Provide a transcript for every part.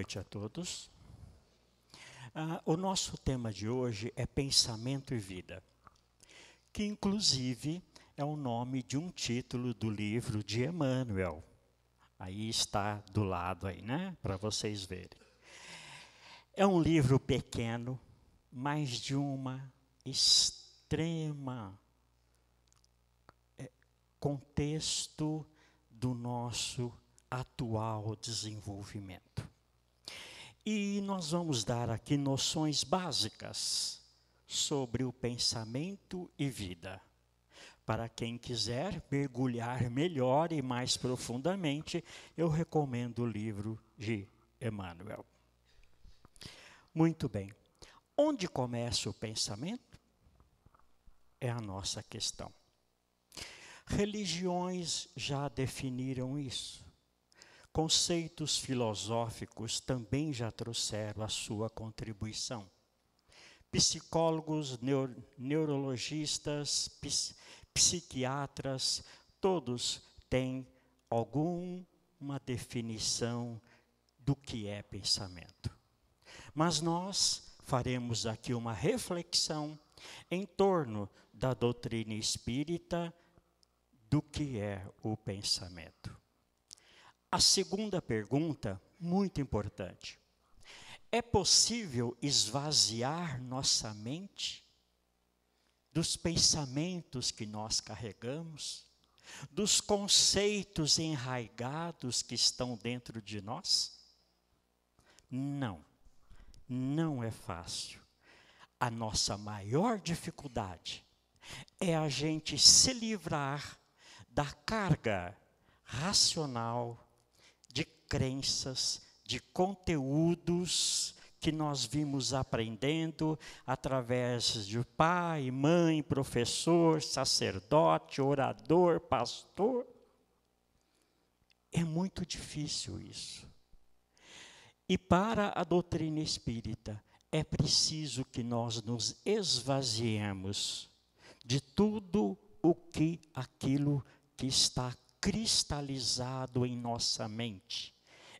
noite a todos. O nosso tema de hoje é pensamento e vida, que inclusive é o nome de um título do livro de Emmanuel. Aí está do lado aí, né? Para vocês verem. É um livro pequeno, mas de uma extrema contexto do nosso atual desenvolvimento. E nós vamos dar aqui noções básicas sobre o pensamento e vida. Para quem quiser mergulhar melhor e mais profundamente, eu recomendo o livro de Emmanuel. Muito bem. Onde começa o pensamento? É a nossa questão. Religiões já definiram isso. Conceitos filosóficos também já trouxeram a sua contribuição. Psicólogos, neurologistas, psiquiatras, todos têm alguma definição do que é pensamento. Mas nós faremos aqui uma reflexão em torno da doutrina espírita do que é o pensamento. A segunda pergunta, muito importante. É possível esvaziar nossa mente dos pensamentos que nós carregamos, dos conceitos enraigados que estão dentro de nós? Não, não é fácil. A nossa maior dificuldade é a gente se livrar da carga racional, de crenças, de conteúdos que nós vimos aprendendo através de pai, mãe, professor, sacerdote, orador, pastor. É muito difícil isso. E para a doutrina espírita, é preciso que nós nos esvaziemos de tudo aquilo que está cristalizado em nossa mente,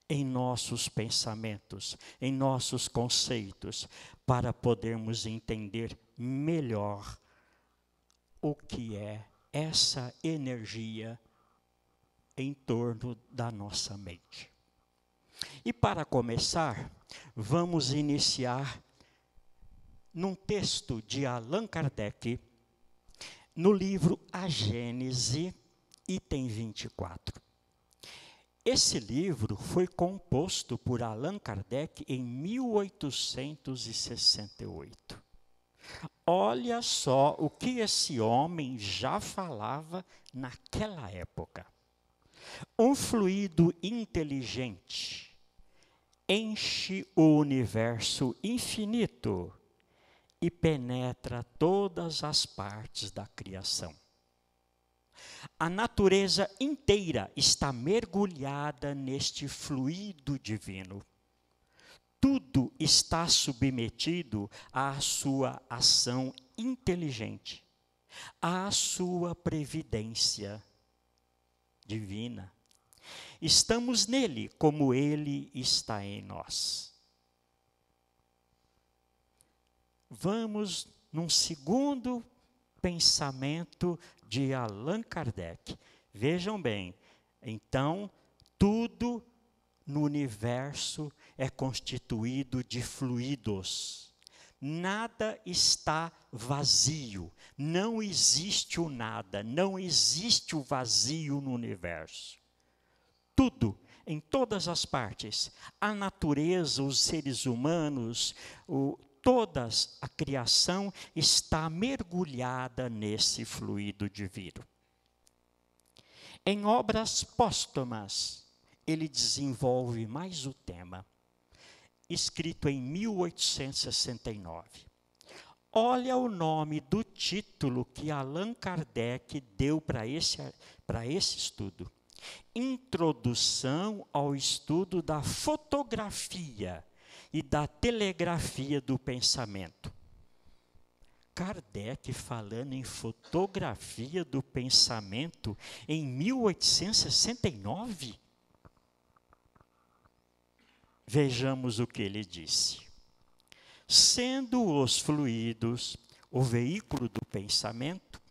em nossos pensamentos, em nossos conceitos, para podermos entender melhor o que é essa energia em torno da nossa mente. E para começar, vamos iniciar num texto de Allan Kardec, no livro A Gênese, item 24. Esse livro foi composto por Allan Kardec em 1868. Olha só o que esse homem já falava naquela época. Um fluido inteligente enche o universo infinito e penetra todas as partes da criação. A natureza inteira está mergulhada neste fluido divino. Tudo está submetido à sua ação inteligente, à sua previdência divina. Estamos nele como ele está em nós. Vamos num segundo pensamento de Allan Kardec. Vejam bem, então, tudo no universo é constituído de fluidos. Nada está vazio. Não existe o nada, não existe o vazio no universo. Tudo, em todas as partes, a natureza, os seres humanos, toda a criação está mergulhada nesse fluido divino. Em obras póstumas, ele desenvolve mais o tema, escrito em 1869. Olha o nome do título que Allan Kardec deu para esse estudo. Introdução ao estudo da fotografia e da telegrafia do pensamento. Kardec falando em fotografia do pensamento em 1869? vejamos o que ele disse. Sendo os fluidos o veículo do pensamento,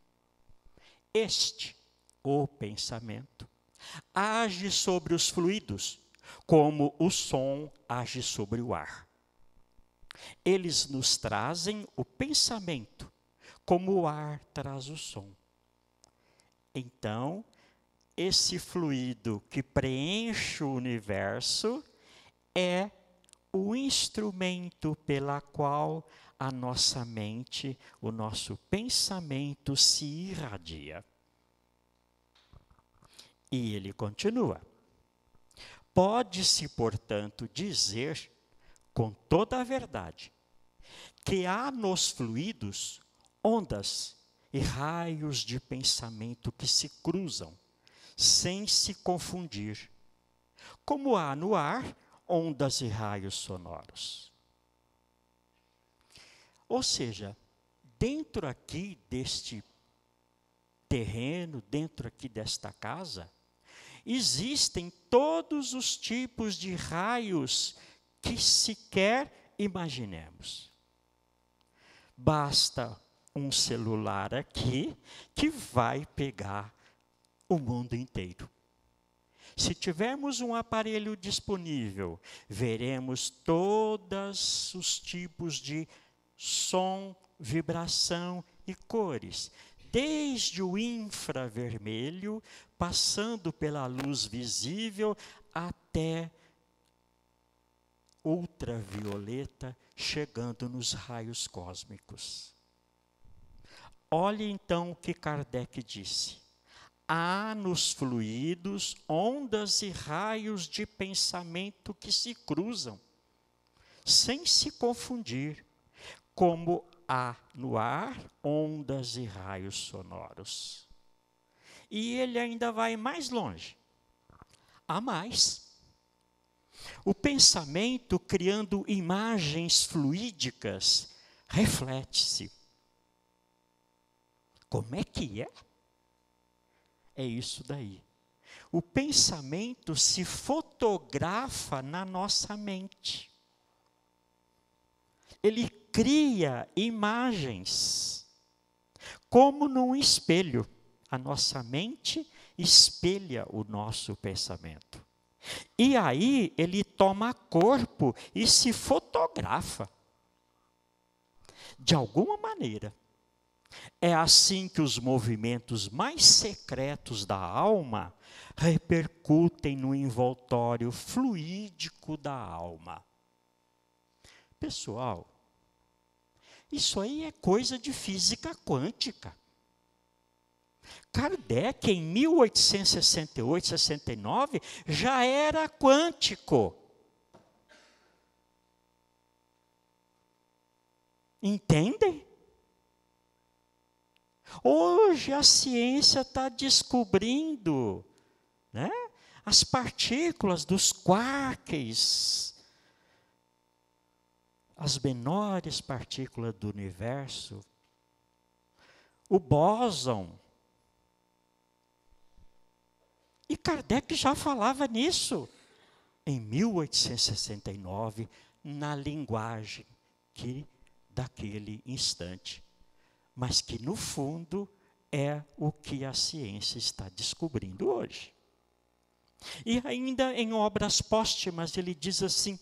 o pensamento, age sobre os fluidos, como o som age sobre o ar. Eles nos trazem o pensamento, como o ar traz o som. Então, esse fluido que preenche o universo é o instrumento pela qual a nossa mente, o nosso pensamento se irradia. E ele continua. Pode-se, portanto, dizer, com toda a verdade, que há nos fluidos ondas e raios de pensamento que se cruzam, sem se confundir, como há no ar ondas e raios sonoros. Ou seja, dentro aqui deste terreno, dentro aqui desta casa, existem todos os tipos de raios que sequer imaginemos. Basta um celular aqui que vai pegar o mundo inteiro. Se tivermos um aparelho disponível, veremos todos os tipos de som, vibração e cores, desde o infravermelho, passando pela luz visível, até ultravioleta, chegando nos raios cósmicos. Olhe então o que Kardec disse. Há nos fluidos ondas e raios de pensamento que se cruzam, sem se confundir, como há no ar ondas e raios sonoros. E ele ainda vai mais longe. Há mais. O pensamento, criando imagens fluídicas, reflete-se. Como é que é? É isso daí. O pensamento se fotografa na nossa mente. Ele cria imagens, como num espelho. A nossa mente espelha o nosso pensamento. E aí ele toma corpo e se fotografa. De alguma maneira. É assim que os movimentos mais secretos da alma repercutem no envoltório fluídico da alma. Pessoal, isso aí é coisa de física quântica. Kardec, em 1868, 69, já era quântico. Entendem? Hoje a ciência está descobrindo, né, as partículas dos quarks, as menores partículas do universo, o bóson. E Kardec já falava nisso em 1869, na linguagem daquele instante. Mas que, no fundo, é o que a ciência está descobrindo hoje. E ainda em obras póstumas, ele diz assim,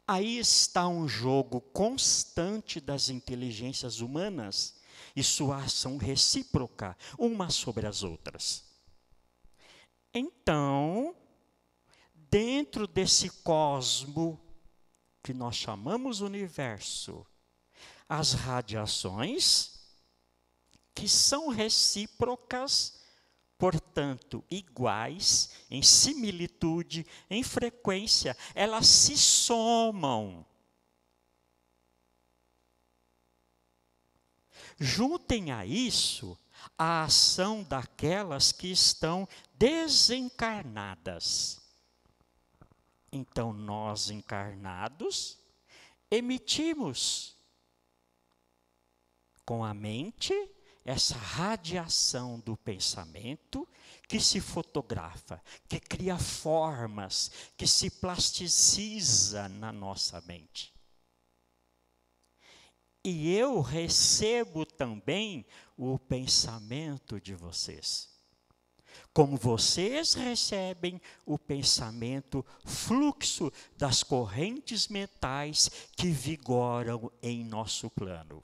aí está um jogo constante das inteligências humanas e sua ação recíproca, umas sobre as outras. Então, dentro desse cosmo que nós chamamos universo, as radiações, que são recíprocas, portanto, iguais, em similitude, em frequência, elas se somam. Juntem a isso a ação daquelas que estão desencarnadas. Então, nós encarnados, emitimos com a mente essa radiação do pensamento que se fotografa, que cria formas, que se plasticiza na nossa mente. E eu recebo também o pensamento de vocês. Como vocês recebem o pensamento, fluxo das correntes mentais que vigoram em nosso plano.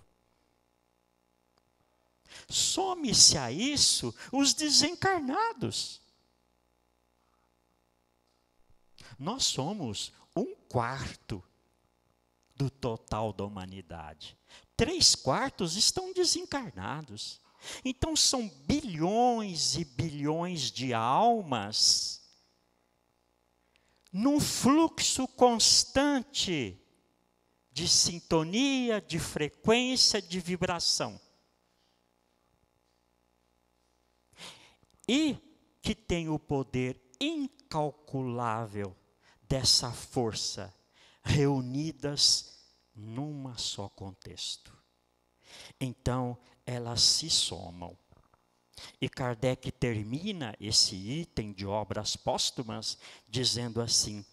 Some-se a isso os desencarnados. Nós somos 1/4 do total da humanidade. 3/4 estão desencarnados. Então são bilhões e bilhões de almas num fluxo constante de sintonia, de frequência, de vibração. E que tem o poder incalculável dessa força reunidas numa só contexto. Então, elas se somam. E Kardec termina esse item de obras póstumas dizendo assim: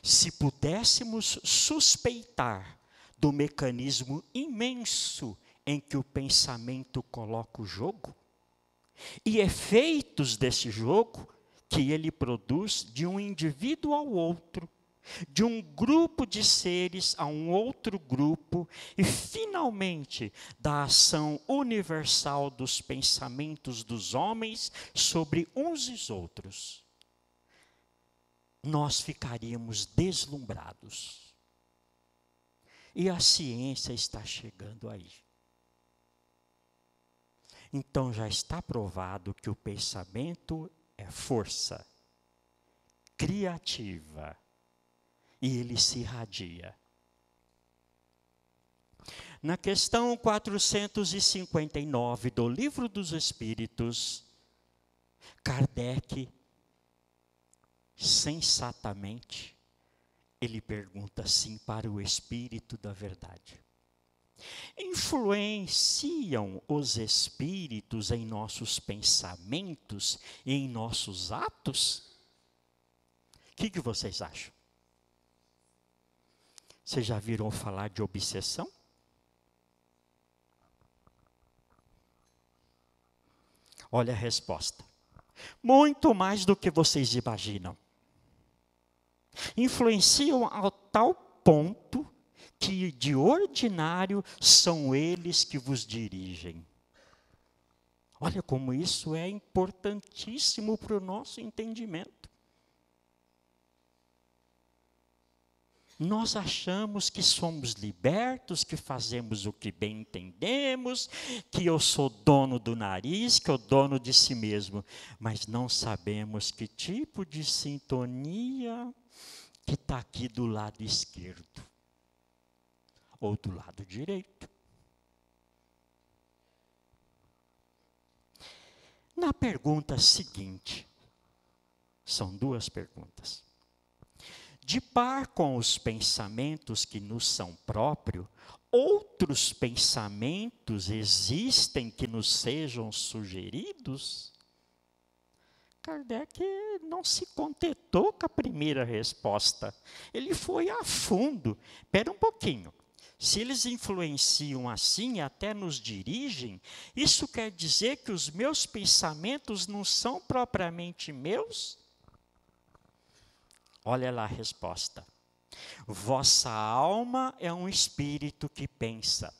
se pudéssemos suspeitar do mecanismo imenso em que o pensamento coloca o jogo, e efeitos desse jogo que ele produz de um indivíduo ao outro, de um grupo de seres a um outro grupo, e finalmente da ação universal dos pensamentos dos homens sobre uns e os outros, nós ficaríamos deslumbrados. E a ciência está chegando aí. Então já está provado que o pensamento é força criativa e ele se irradia. Na questão 459 do Livro dos Espíritos, Kardec, sensatamente, ele pergunta assim para o Espírito da Verdade: influenciam os espíritos em nossos pensamentos e em nossos atos? O que vocês acham? Vocês já viram falar de obsessão? Olha a resposta. Muito mais do que vocês imaginam. Influenciam ao tal ponto que de ordinário são eles que vos dirigem. Olha como isso é importantíssimo para o nosso entendimento. Nós achamos que somos libertos, que fazemos o que bem entendemos, que eu sou dono do nariz, que eu dono de si mesmo. Mas não sabemos que tipo de sintonia que está aqui do lado esquerdo. Ou do lado direito. Na pergunta seguinte, são duas perguntas. De par com os pensamentos que nos são próprios, outros pensamentos existem que nos sejam sugeridos? Kardec não se contentou com a primeira resposta. Ele foi a fundo. Espera um pouquinho. Se eles influenciam assim e até nos dirigem, isso quer dizer que os meus pensamentos não são propriamente meus? Olha lá a resposta. Vossa alma é um espírito que pensa.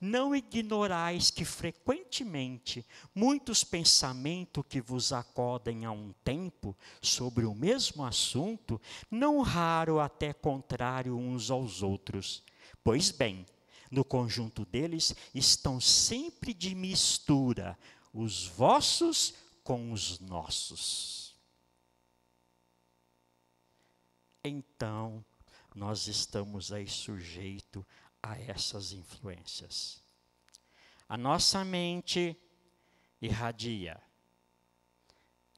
Não ignorais que frequentemente muitos pensamentos que vos acodem a um tempo sobre o mesmo assunto, não raro até contrário uns aos outros. Pois bem, no conjunto deles estão sempre de mistura os vossos com os nossos. Então, nós estamos aí sujeitos a essas influências. A nossa mente irradia,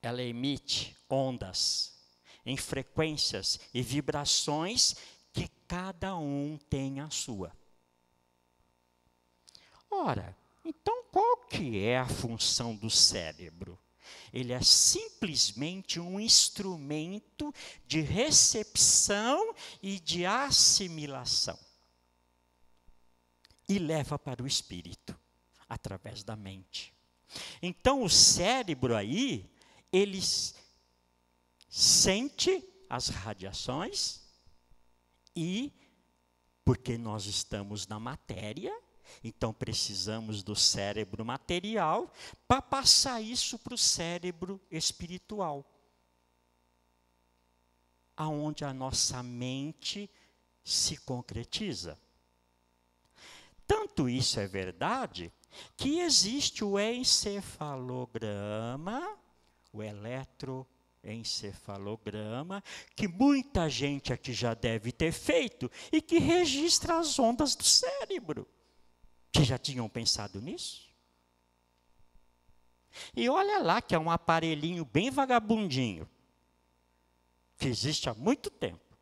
ela emite ondas em frequências e vibrações que cada um tem a sua. Ora, Então, qual que é a função do cérebro? Ele é simplesmente um instrumento de recepção e de assimilação. E leva para o espírito, através da mente. Então, o cérebro aí, ele sente as radiações e, porque nós estamos na matéria, então precisamos do cérebro material para passar isso para o cérebro espiritual, aonde a nossa mente se concretiza. Tanto isso é verdade que existe o encefalograma, o eletroencefalograma, que muita gente aqui já deve ter feito e que registra as ondas do cérebro. Que já tinham pensado nisso? E olha lá que é um aparelhinho bem vagabundinho, que existe há muito tempo.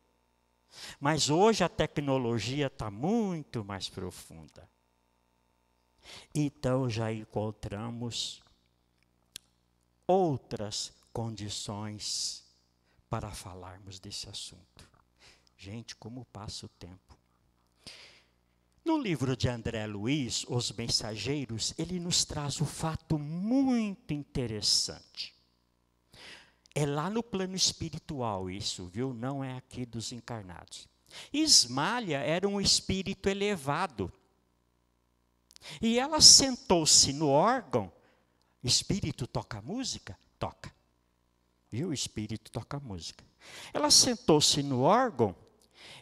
Mas hoje a tecnologia está muito mais profunda. Então já encontramos outras condições para falarmos desse assunto. Gente, como passa o tempo. No livro de André Luiz, Os Mensageiros, ele nos traz um fato muito interessante. É lá no plano espiritual isso, viu? Não é aqui dos encarnados. Ismália era um espírito elevado. E ela sentou-se no órgão. Espírito toca música? Toca. Viu? O espírito toca música. Ela sentou-se no órgão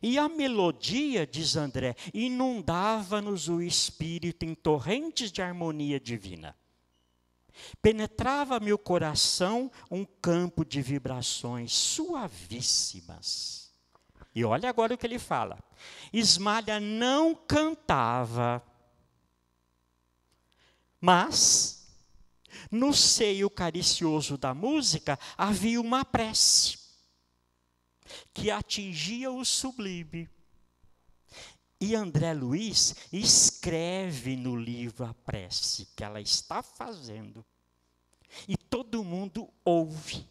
e a melodia, diz André, inundava-nos o espírito em torrentes de harmonia divina. Penetrava meu coração um campo de vibrações suavíssimas. E olha agora o que ele fala. Ismália não cantava, mas no seio caricioso da música havia uma prece que atingia o sublime. E André Luiz escreve no livro a prece que ela está fazendo. E todo mundo ouve.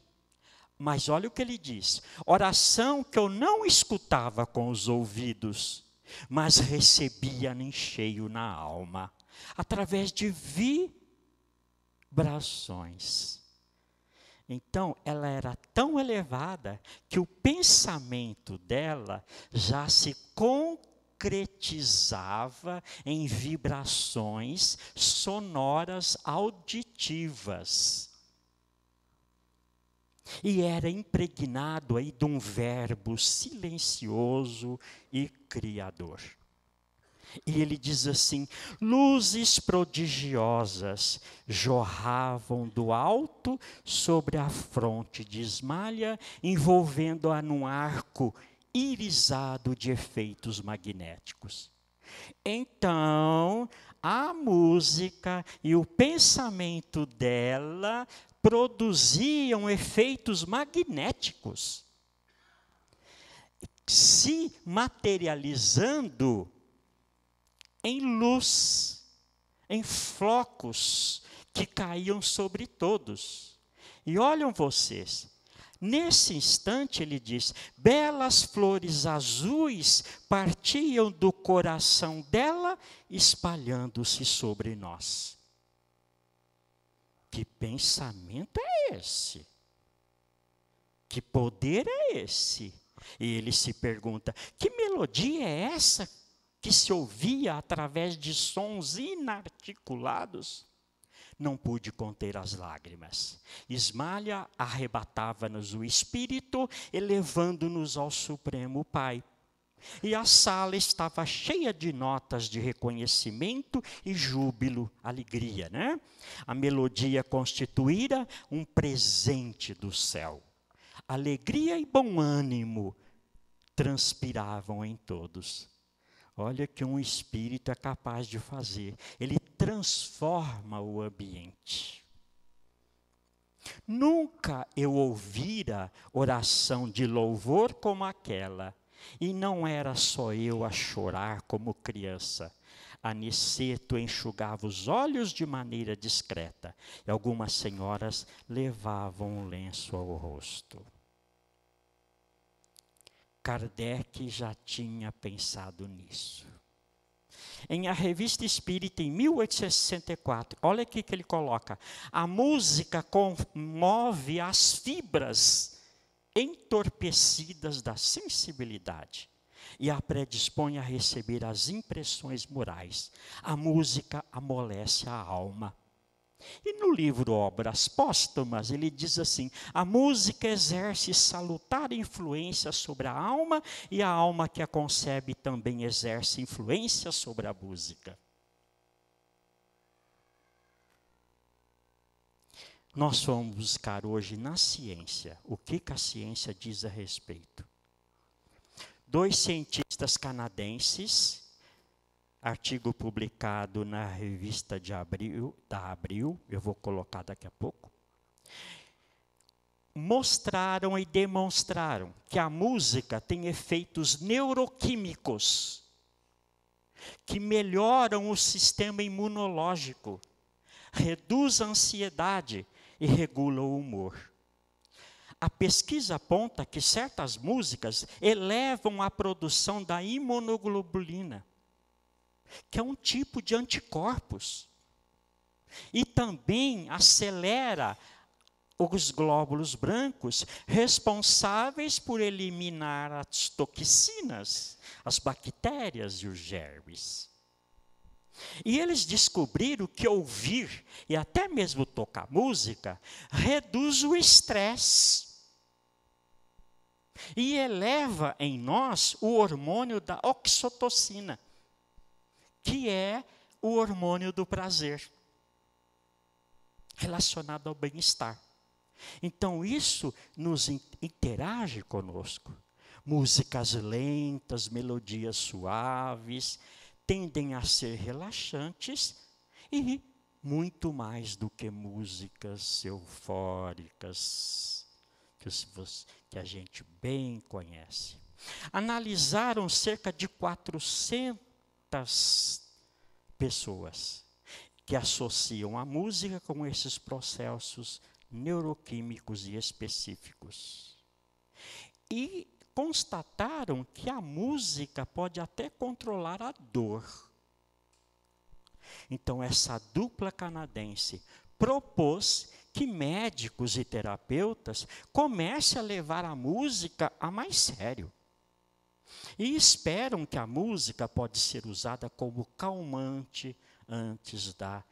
Mas olha o que ele diz. Oração que eu não escutava com os ouvidos, mas recebia em cheio na alma, através de vibrações. Então, ela era tão elevada que o pensamento dela já se concretizava em vibrações sonoras auditivas. E era impregnado aí de um verbo silencioso e criador. E ele diz assim, luzes prodigiosas jorravam do alto sobre a fronte de Ismália, envolvendo-a num arco irisado de efeitos magnéticos. Então, a música e o pensamento dela produziam efeitos magnéticos, se materializando em luz, em flocos que caíam sobre todos. E olham vocês, nesse instante ele diz, belas flores azuis partiam do coração dela, espalhando-se sobre nós. Que pensamento é esse? Que poder é esse? E ele se pergunta, que melodia é essa que se ouvia através de sons inarticulados? Não pude conter as lágrimas. Ismália arrebatava-nos o espírito, elevando-nos ao Supremo Pai. E a sala estava cheia de notas de reconhecimento e júbilo, alegria, né? A melodia constituíra um presente do céu. Alegria e bom ânimo transpiravam em todos. Olha que um espírito é capaz de fazer. Ele transforma o ambiente. Nunca eu ouvira oração de louvor como aquela. E não era só eu a chorar como criança, Aniceto enxugava os olhos de maneira discreta, e algumas senhoras levavam um lenço ao rosto. Kardec já tinha pensado nisso. Em A Revista Espírita, em 1864, olha aqui que ele coloca: a música comove as fibras entorpecidas da sensibilidade e a predispõe a receber as impressões morais. A música amolece a alma. E no livro Obras Póstumas, ele diz assim: a música exerce salutar influência sobre a alma, e a alma que a concebe também exerce influência sobre a música. Nós vamos buscar hoje na ciência o que a ciência diz a respeito. 2 cientistas canadenses, artigo publicado na revista da Abril, eu vou colocar daqui a pouco, mostraram e demonstraram que a música tem efeitos neuroquímicos que melhoram o sistema imunológico, reduz a ansiedade e regula o humor. A pesquisa aponta que certas músicas elevam a produção da imunoglobulina, que é um tipo de anticorpos, e também acelera os glóbulos brancos responsáveis por eliminar as toxinas, as bactérias e os germes. E eles descobriram que ouvir e até mesmo tocar música reduz o estresse e eleva em nós o hormônio da oxitocina, que é o hormônio do prazer, relacionado ao bem-estar. Então isso nos interage conosco. Músicas lentas, melodias suaves, tendem a ser relaxantes e muito mais do que músicas eufóricas, que a gente bem conhece. Analisaram cerca de 400 pessoas que associam a música com esses processos neuroquímicos e específicos. E constataram que a música pode até controlar a dor. Então, essa dupla canadense propôs que médicos e terapeutas comecem a levar a música a mais sério. E esperam que a música pode ser usada como calmante antes da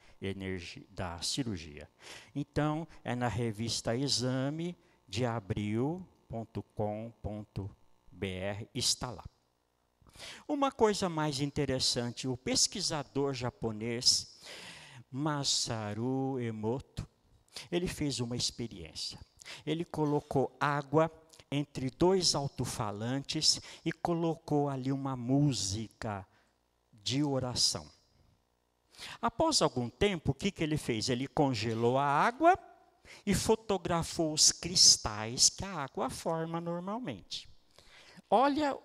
cirurgia. Então, é na revista Exame de abril.com.br, está lá. Uma coisa mais interessante, o pesquisador japonês Masaru Emoto, ele fez uma experiência. Ele colocou água entre 2 alto-falantes e colocou ali uma música de oração. Após algum tempo, o que ele fez? Ele congelou a água e fotografou os cristais que a água forma normalmente. Olha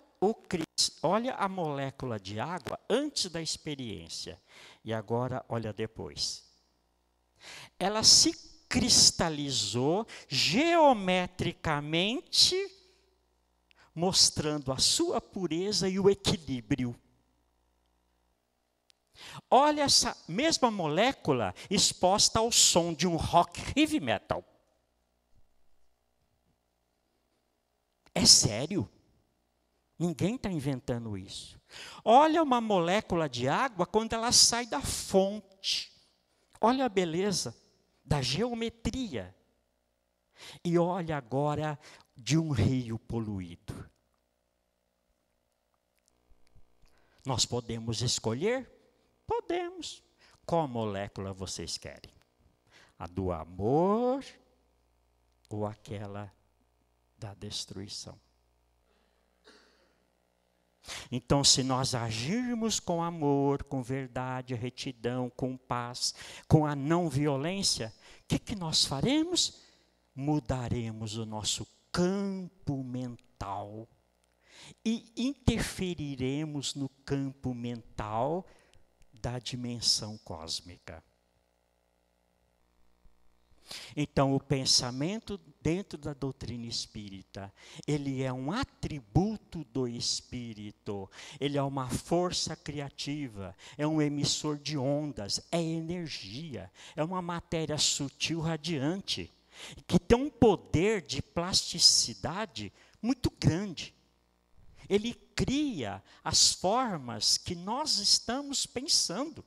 a molécula de água antes da experiência e agora olha depois. Ela se cristalizou geometricamente, mostrando a sua pureza e o equilíbrio. Olha essa mesma molécula exposta ao som de um rock heavy metal. É sério. Ninguém está inventando isso. Olha uma molécula de água quando ela sai da fonte. Olha a beleza da geometria. E olha agora de um rio poluído. Nós podemos escolher? Podemos. Qual molécula vocês querem? A do amor ou aquela da destruição? Então, se nós agirmos com amor, com verdade, retidão, com paz, com a não violência, o que nós faremos? Mudaremos o nosso campo mental e interferiremos no campo mental da dimensão cósmica. Então, o pensamento dentro da doutrina espírita, ele é um atributo do espírito, ele é uma força criativa, é um emissor de ondas, é energia, é uma matéria sutil radiante, que tem um poder de plasticidade muito grande. Ele cria as formas que nós estamos pensando.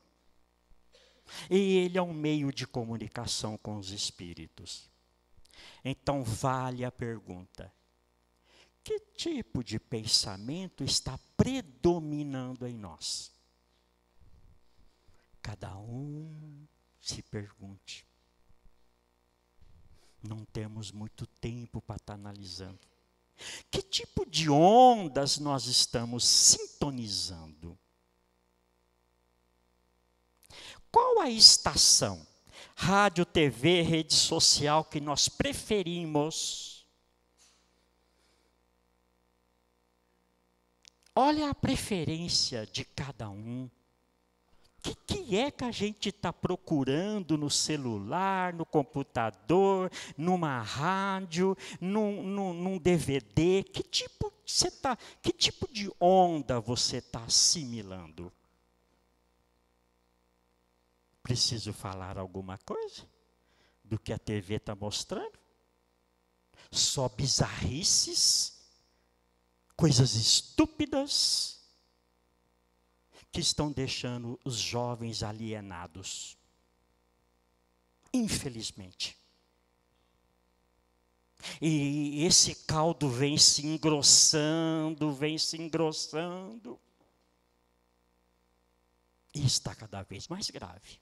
E ele é um meio de comunicação com os espíritos. Então vale a pergunta: que tipo de pensamento está predominando em nós? Cada um se pergunte. Não temos muito tempo para estar analisando. Que tipo de ondas nós estamos sintonizando? Qual a estação, rádio, TV, rede social que nós preferimos? Olha a preferência de cada um. O que é que a gente está procurando no celular, no computador, numa rádio, num DVD? Que tipo de onda você está assimilando? Preciso falar alguma coisa do que a TV está mostrando? Só bizarrices, coisas estúpidas, que estão deixando os jovens alienados. Infelizmente. E esse caldo vem se engrossando, e está cada vez mais grave.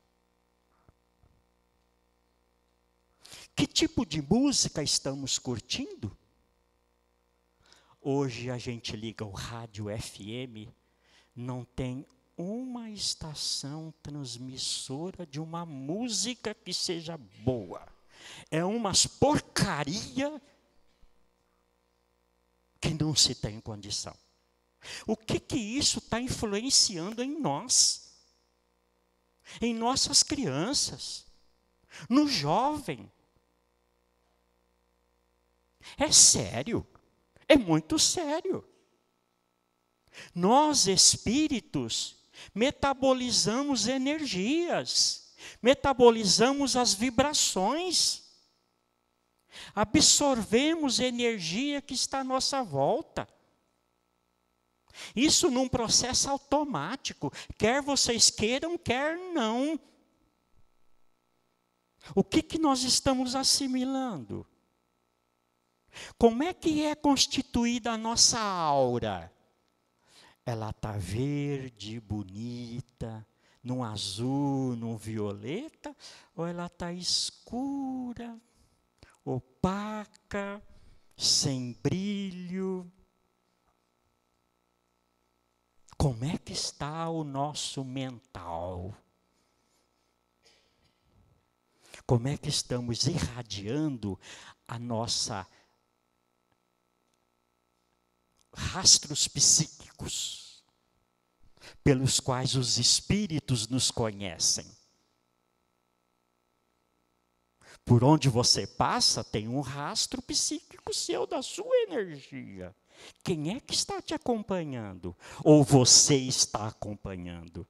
Que tipo de música estamos curtindo? Hoje a gente liga o rádio FM, não tem uma estação transmissora de uma música que seja boa. É umas porcaria que não se tem condição. O que isso está influenciando em nós? Em nossas crianças? No jovem? É sério. É muito sério. Nós, espíritos, metabolizamos energias, metabolizamos as vibrações, absorvemos energia que está à nossa volta. Isso num processo automático, quer vocês queiram, quer não. O que nós estamos assimilando? Como é que é constituída a nossa aura? Ela está verde, bonita, num azul, num violeta, ou ela está escura, opaca, sem brilho? Como é que está o nosso mental? Como é que estamos irradiando a nossa rastros psíquicos, pelos quais os espíritos nos conhecem? Por onde você passa, tem um rastro psíquico seu, da sua energia. Quem é que está te acompanhando? Ou você está acompanhando?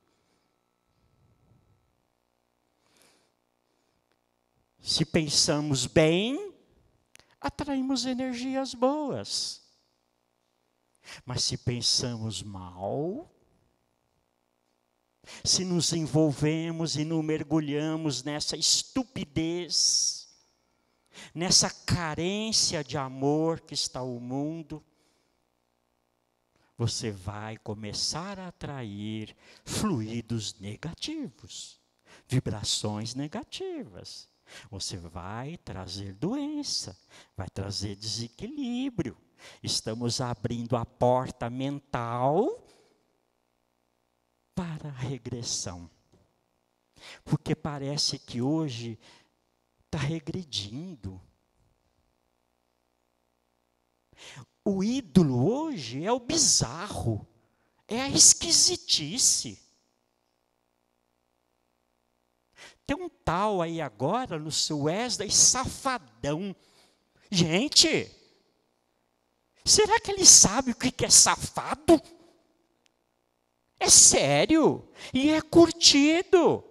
Se pensamos bem, atraímos energias boas. Mas se pensamos mal, se nos envolvemos e nos mergulhamos nessa estupidez, nessa carência de amor que está o mundo, você vai começar a atrair fluidos negativos, vibrações negativas. Você vai trazer doença, vai trazer desequilíbrio. Estamos abrindo a porta mental para a regressão. Porque parece que hoje está regredindo. O ídolo hoje é o bizarro, é a esquisitice. tem um tal aí agora no seu Wesley safadão. Gente, será que ele sabe o que é safado? É sério, e é curtido.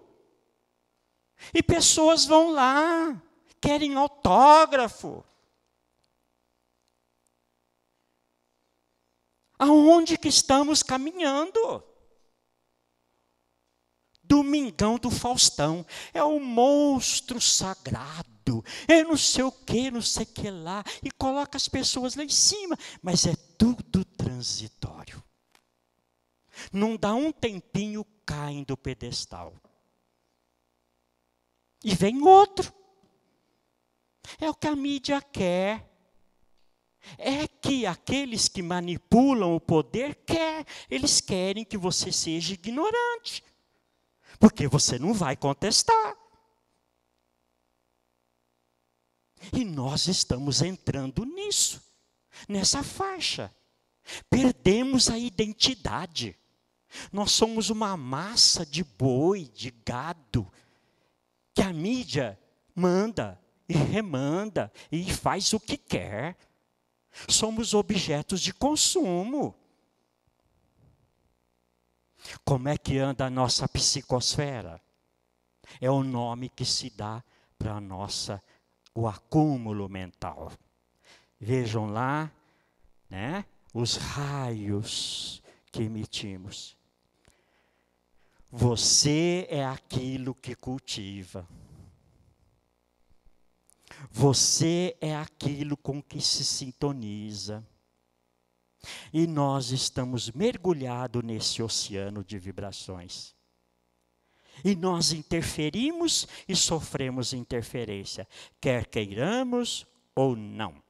E pessoas vão lá, querem autógrafo. Aonde que estamos caminhando? Domingão do Faustão, é o monstro sagrado, é não sei o que lá, e coloca as pessoas lá em cima, mas é tudo transitório. Não dá um tempinho, caem do pedestal. E vem outro. É o que a mídia quer. É que aqueles que manipulam o poder eles querem que você seja ignorante. Porque você não vai contestar. E nós estamos entrando nisso, nessa faixa. Perdemos a identidade. Nós somos uma massa de boi, de gado, que a mídia manda e remanda e faz o que quer. Somos objetos de consumo. Como é que anda a nossa psicosfera? É o nome que se dá para o acúmulo mental. Vejam lá, né, os raios que emitimos. Você é aquilo que cultiva. Você é aquilo com que se sintoniza. E nós estamos mergulhados nesse oceano de vibrações. E nós interferimos e sofremos interferência, quer queiramos ou não.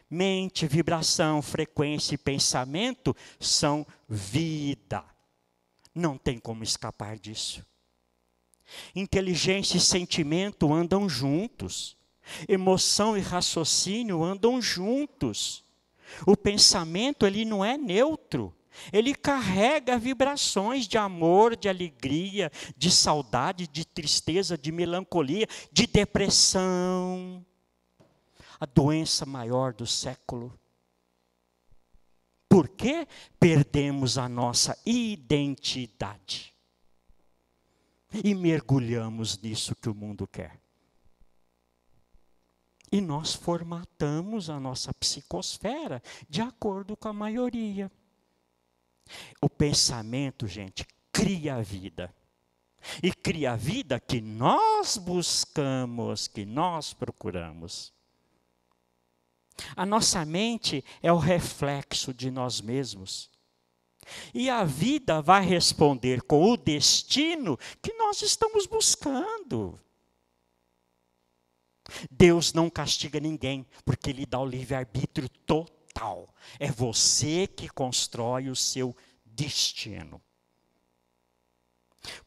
Mente, vibração, frequência e pensamento são vida. Não tem como escapar disso. Inteligência e sentimento andam juntos. Emoção e raciocínio andam juntos. O pensamento, ele não é neutro. Ele carrega vibrações de amor, de alegria, de saudade, de tristeza, de melancolia, de depressão. A doença maior do século. Por quê? Perdemos a nossa identidade. E mergulhamos nisso que o mundo quer. E nós formatamos a nossa psicosfera de acordo com a maioria. O pensamento, gente, cria a vida. E cria a vida que nós buscamos, que nós procuramos. A nossa mente é o reflexo de nós mesmos. E a vida vai responder com o destino que nós estamos buscando. Deus não castiga ninguém, porque Ele dá o livre-arbítrio total. É você que constrói o seu destino.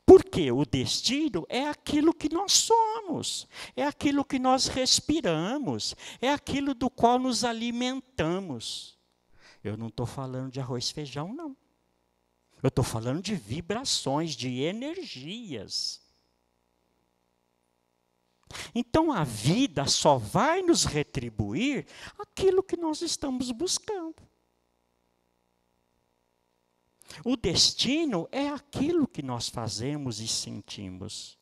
Porque o destino é aquilo que nós somos, é aquilo que nós respiramos, é aquilo do qual nos alimentamos. Eu não estou falando de arroz e feijão, não. Eu estou falando de vibrações, de energias. Então a vida só vai nos retribuir aquilo que nós estamos buscando. O destino é aquilo que nós fazemos e sentimos.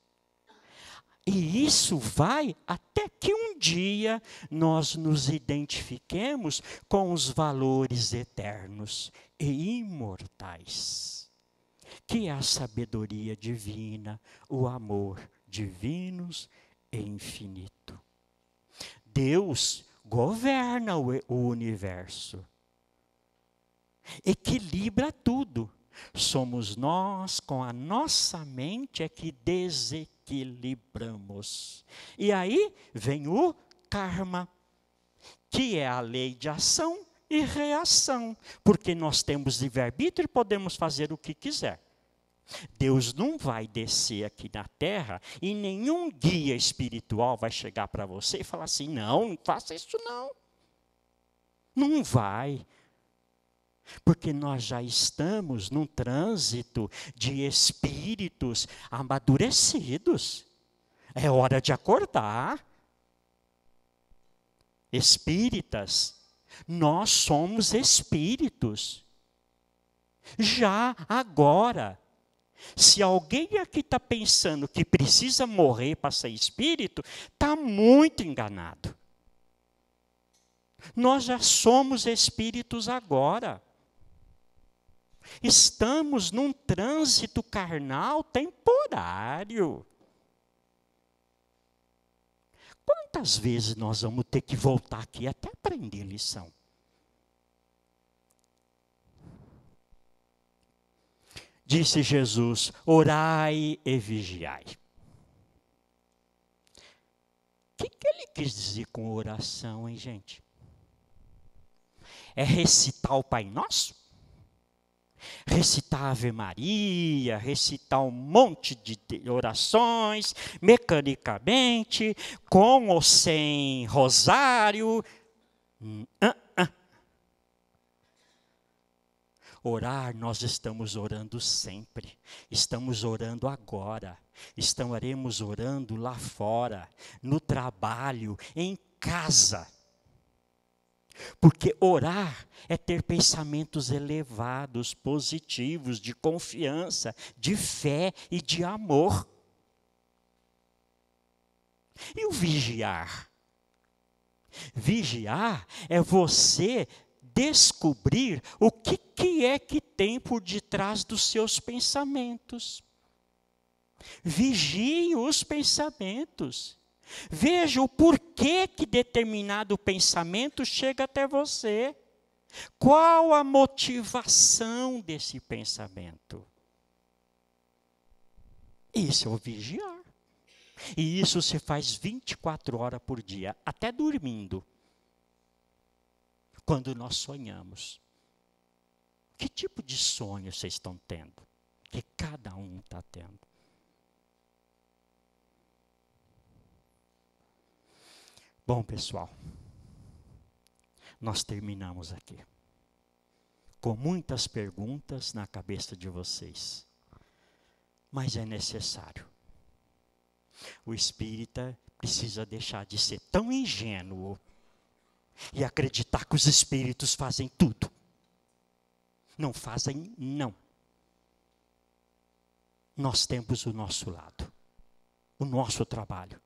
E isso vai até que um dia nós nos identifiquemos com os valores eternos e imortais, que é a sabedoria divina, o amor divinos e infinito. Deus governa o universo. Equilibra tudo. Somos nós, com a nossa mente, é que desequilibramos. E aí vem o karma, que é a lei de ação e reação. Porque nós temos livre-arbítrio e podemos fazer o que quiser. Deus não vai descer aqui na terra e nenhum guia espiritual vai chegar para você e falar assim, não faça isso não. Não vai. Porque nós já estamos num trânsito de espíritos amadurecidos. É hora de acordar. Espíritas, nós somos espíritos. Já agora. Se alguém aqui está pensando que precisa morrer para ser espírito, está muito enganado. Nós já somos espíritos agora. Estamos num trânsito carnal temporário. Quantas vezes nós vamos ter que voltar aqui até aprender lição? Disse Jesus, orai e vigiai. O que ele quis dizer com oração, hein, gente? É recitar o Pai Nosso? Recitar a Ave Maria, recitar um monte de orações, mecanicamente, com ou sem rosário. Orar, nós estamos orando sempre. Estamos orando agora. Estaremos orando lá fora, no trabalho, em casa. Porque orar é ter pensamentos elevados, positivos, de confiança, de fé e de amor. E o vigiar? Vigiar é você descobrir o que é que tem por detrás dos seus pensamentos. Vigie os pensamentos. Veja o porquê que determinado pensamento chega até você. Qual a motivação desse pensamento? Isso é o vigiar. E isso se faz 24 horas por dia, até dormindo. Quando nós sonhamos. Que tipo de sonho vocês estão tendo? Que cada um está tendo. Bom, pessoal, nós terminamos aqui. Com muitas perguntas na cabeça de vocês. Mas é necessário. O espírita precisa deixar de ser tão ingênuo e acreditar que os espíritos fazem tudo. Não fazem, não. Nós temos o nosso lado, o nosso trabalho,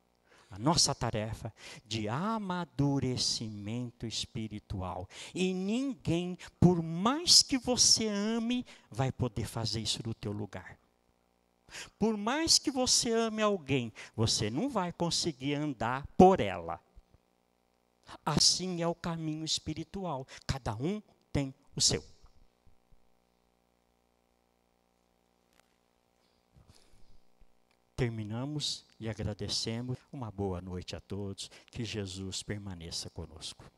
a nossa tarefa de amadurecimento espiritual. E ninguém, por mais que você ame, vai poder fazer isso no teu lugar. Por mais que você ame alguém, você não vai conseguir andar por ela. Assim é o caminho espiritual. Cada um tem o seu. Terminamos e agradecemos. Uma boa noite a todos. Que Jesus permaneça conosco.